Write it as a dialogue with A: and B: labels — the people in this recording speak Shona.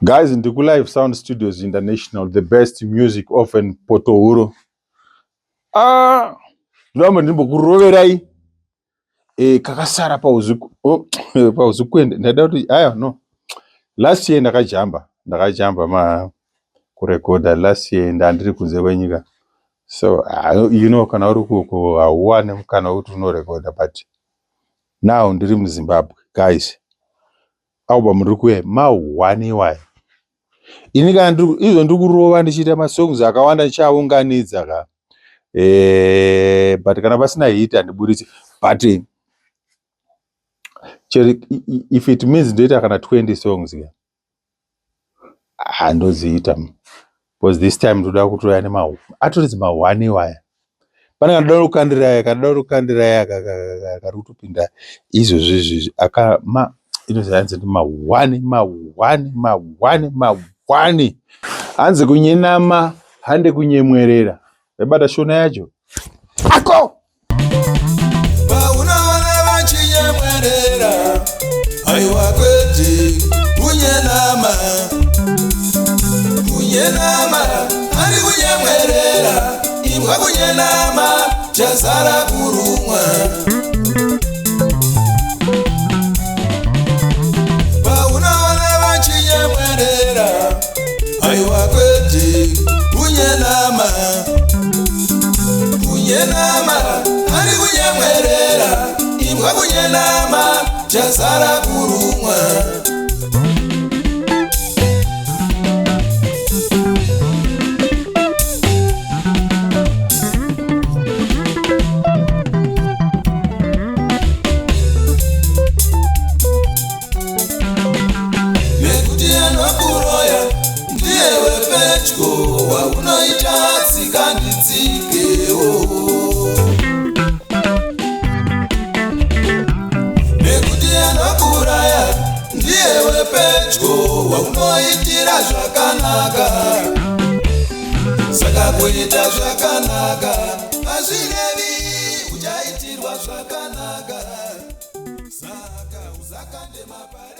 A: Guys, in the Live Sound Studios International, the best music often Potowuro. Ndama ndimbokuroverai kakasara pauzuku. Pauzuku ndada kuti no. Last year ndakajamba kurekoda last year ndandiri kunze kwenyika. So kana uri kuko hauwane mukana wekuti unorekoda, but now ndiri muZimbabwe. Guys, album rikuye mauwani wayo. Ini kana izvo ndikurova ndichiita masongs akawanda ndichaunganidza ka. But kana pasina hit handiburitsi. But if it means ndoita kana 20 songs ka, handoziita. Because this time ndoda kutoya atoridzi mauwani waya. Pana kanoda rukandiraya kari kutopinda izvozvi inozanzi ndi mauwani. Hanzi kunyenama, hande kunyemwerera. Ebata shona yacho. Ako!
B: Paunaona vachinyemwerera, aiwa kwete kunyenama. Handi kunyemwerera, imwa kunyenama, chazara kurumwa. Paunaona vachinyemwerera, aiwa kwete kunyenama. Handi kunyemwerera, imwa kunyenama, chazara kurumwa. Mekuti anokuroya ndiye wepedyo, waunoita tsika nditsikewo. Mekuti anokuraya ndiye wepedyo, waunoitira zvakanaka. Saka kuita zvakanaka hazvirevi uchaitirwa zvakanaka. Saka usakande mapare.